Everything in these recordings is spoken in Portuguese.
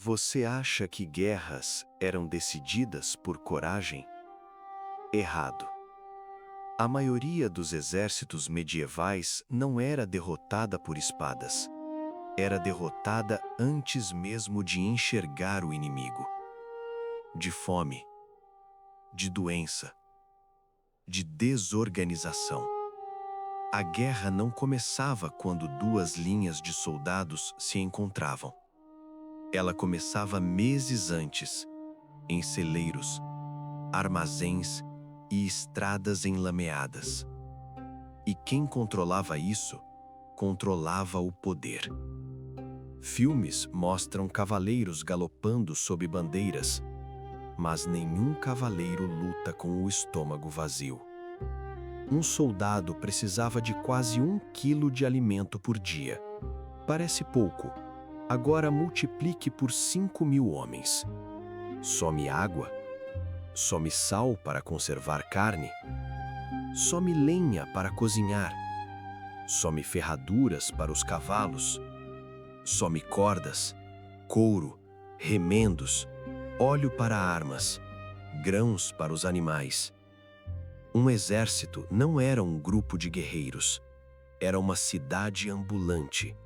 Você acha que guerras eram decididas por coragem? Errado. A maioria dos exércitos medievais não era derrotada por espadas. Era derrotada antes mesmo de enxergar o inimigo. De fome, de doença, de desorganização. A guerra não começava quando duas linhas de soldados se encontravam. Ela começava meses antes, em celeiros, armazéns e estradas enlameadas. E quem controlava isso, controlava o poder. Filmes mostram cavaleiros galopando sob bandeiras, mas nenhum cavaleiro luta com o estômago vazio. Um soldado precisava de quase 1 quilo de alimento por dia. Parece pouco. Agora multiplique por 5.000 homens. Some água? Some sal para conservar carne? Some lenha para cozinhar? Some ferraduras para os cavalos? Some cordas, couro, remendos, óleo para armas, grãos para os animais. Um exército não era um grupo de guerreiros, era uma cidade ambulante.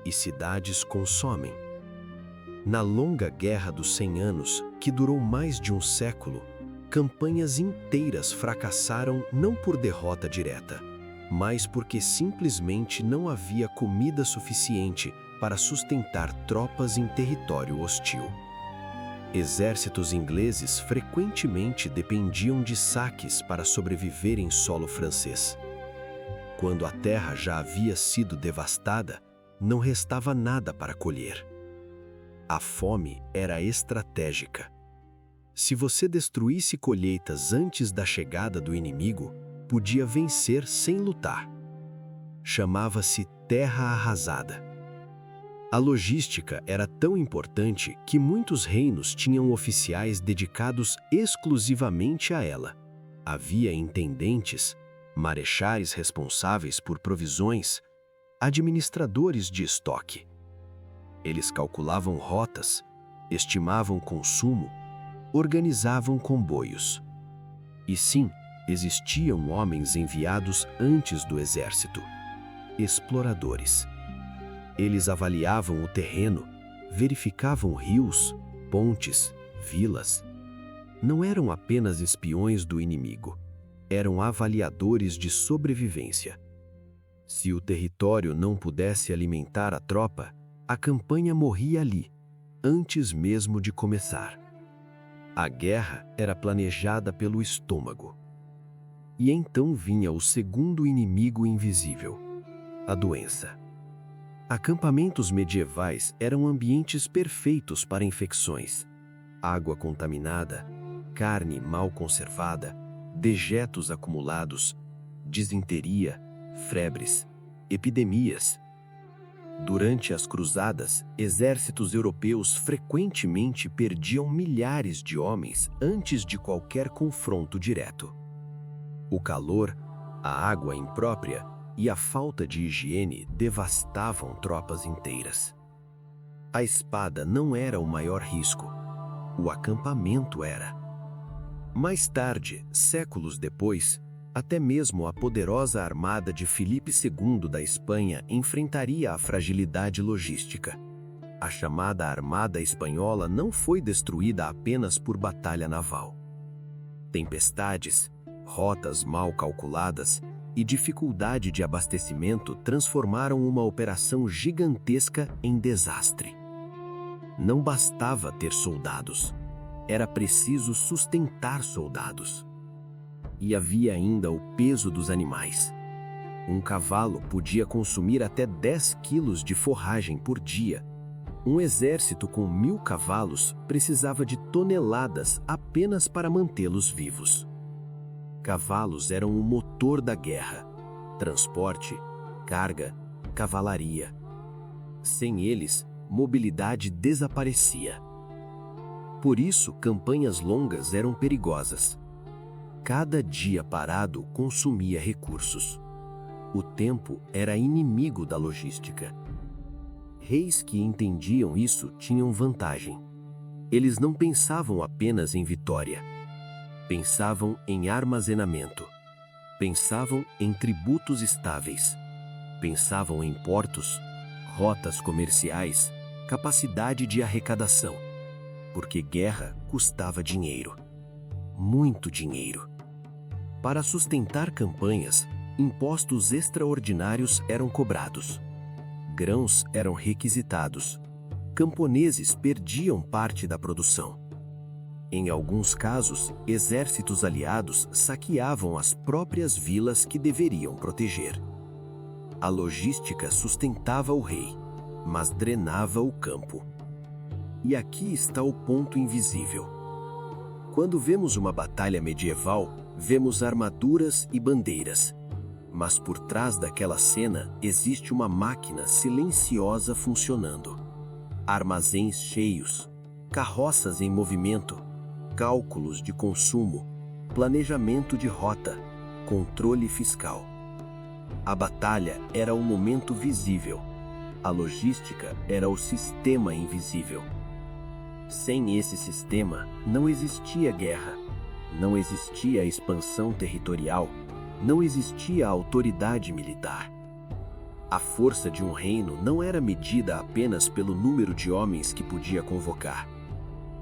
E cidades consomem. Na longa Guerra dos 100 Anos, que durou mais de um século, campanhas inteiras fracassaram não por derrota direta, mas porque simplesmente não havia comida suficiente para sustentar tropas em território hostil. Exércitos ingleses frequentemente dependiam de saques para sobreviver em solo francês. Quando a terra já havia sido devastada, não restava nada para colher. A fome era estratégica. Se você destruísse colheitas antes da chegada do inimigo, podia vencer sem lutar. Chamava-se terra arrasada. A logística era tão importante que muitos reinos tinham oficiais dedicados exclusivamente a ela. Havia intendentes, marechais responsáveis por provisões, administradores de estoque. Eles calculavam rotas, estimavam consumo, organizavam comboios. E sim, existiam homens enviados antes do exército, exploradores. Eles avaliavam o terreno, verificavam rios, pontes, vilas. Não eram apenas espiões do inimigo, eram avaliadores de sobrevivência. Se o território não pudesse alimentar a tropa, a campanha morria ali, antes mesmo de começar. A guerra era planejada pelo estômago. E então vinha o segundo inimigo invisível, a doença. Acampamentos medievais eram ambientes perfeitos para infecções. Água contaminada, carne mal conservada, dejetos acumulados, disenteria, febres, epidemias. Durante as cruzadas, exércitos europeus frequentemente perdiam milhares de homens antes de qualquer confronto direto. O calor, a água imprópria e a falta de higiene devastavam tropas inteiras. A espada não era o maior risco, o acampamento era. Mais tarde, séculos depois, até mesmo a poderosa armada de Filipe II da Espanha enfrentaria a fragilidade logística. A chamada Armada Espanhola não foi destruída apenas por batalha naval. Tempestades, rotas mal calculadas e dificuldade de abastecimento transformaram uma operação gigantesca em desastre. Não bastava ter soldados, era preciso sustentar soldados. E havia ainda o peso dos animais. Um cavalo podia consumir até 10 quilos de forragem por dia. Um exército com 1.000 cavalos precisava de toneladas apenas para mantê-los vivos. Cavalos eram o motor da guerra. Transporte, carga, cavalaria. Sem eles, mobilidade desaparecia. Por isso, campanhas longas eram perigosas. Cada dia parado consumia recursos. O tempo era inimigo da logística. Reis que entendiam isso tinham vantagem. Eles não pensavam apenas em vitória. Pensavam em armazenamento. Pensavam em tributos estáveis. Pensavam em portos, rotas comerciais, capacidade de arrecadação. Porque guerra custava dinheiro. Muito dinheiro. Para sustentar campanhas, impostos extraordinários eram cobrados. Grãos eram requisitados. Camponeses perdiam parte da produção. Em alguns casos, exércitos aliados saqueavam as próprias vilas que deveriam proteger. A logística sustentava o rei, mas drenava o campo. E aqui está o ponto invisível. Quando vemos uma batalha medieval, vemos armaduras e bandeiras. Mas por trás daquela cena existe uma máquina silenciosa funcionando. Armazéns cheios, carroças em movimento, cálculos de consumo, planejamento de rota, controle fiscal. A batalha era o momento visível. A logística era o sistema invisível. Sem esse sistema, não existia guerra, não existia expansão territorial, não existia autoridade militar. A força de um reino não era medida apenas pelo número de homens que podia convocar.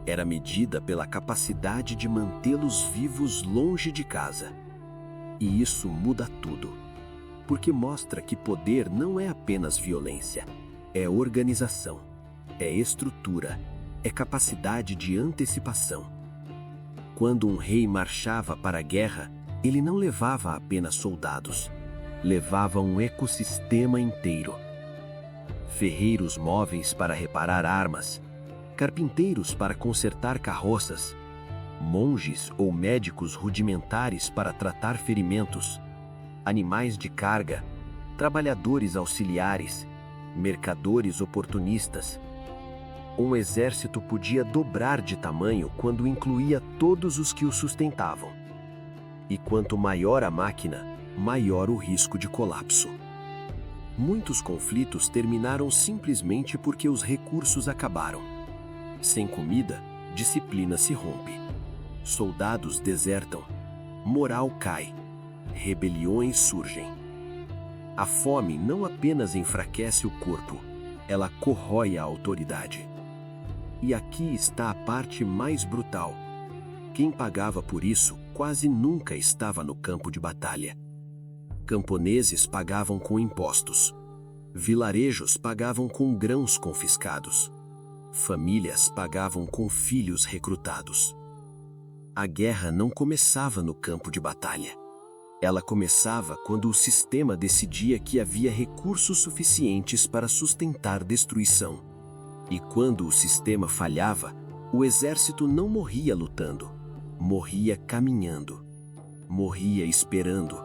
Era medida pela capacidade de mantê-los vivos longe de casa. E isso muda tudo, porque mostra que poder não é apenas violência, é organização, é estrutura, é capacidade de antecipação. Quando um rei marchava para a guerra, ele não levava apenas soldados, levava um ecossistema inteiro. Ferreiros móveis para reparar armas, carpinteiros para consertar carroças, monges ou médicos rudimentares para tratar ferimentos, animais de carga, trabalhadores auxiliares, mercadores oportunistas. Um exército podia dobrar de tamanho quando incluía todos os que o sustentavam. E quanto maior a máquina, maior o risco de colapso. Muitos conflitos terminaram simplesmente porque os recursos acabaram. Sem comida, disciplina se rompe. Soldados desertam. Moral cai. Rebeliões surgem. A fome não apenas enfraquece o corpo, ela corrói a autoridade. E aqui está a parte mais brutal. Quem pagava por isso quase nunca estava no campo de batalha. Camponeses pagavam com impostos. Vilarejos pagavam com grãos confiscados. Famílias pagavam com filhos recrutados. A guerra não começava no campo de batalha. Ela começava quando o sistema decidia que havia recursos suficientes para sustentar destruição. E quando o sistema falhava, o exército não morria lutando. Morria caminhando, morria esperando,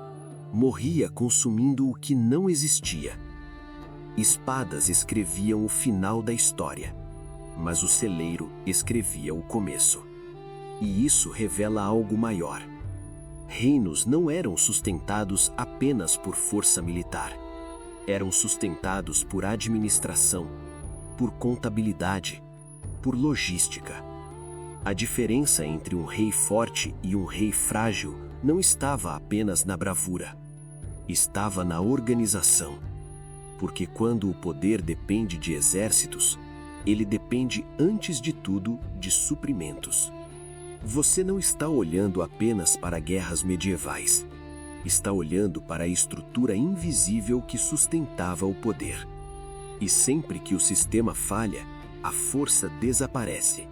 morria consumindo o que não existia. Espadas escreviam o final da história, mas o celeiro escrevia o começo. E isso revela algo maior. Reinos não eram sustentados apenas por força militar. Eram sustentados por administração, por contabilidade, por logística. A diferença entre um rei forte e um rei frágil não estava apenas na bravura. Estava na organização. Porque quando o poder depende de exércitos, ele depende antes de tudo de suprimentos. Você não está olhando apenas para guerras medievais. Está olhando para a estrutura invisível que sustentava o poder. E sempre que o sistema falha, a força desaparece.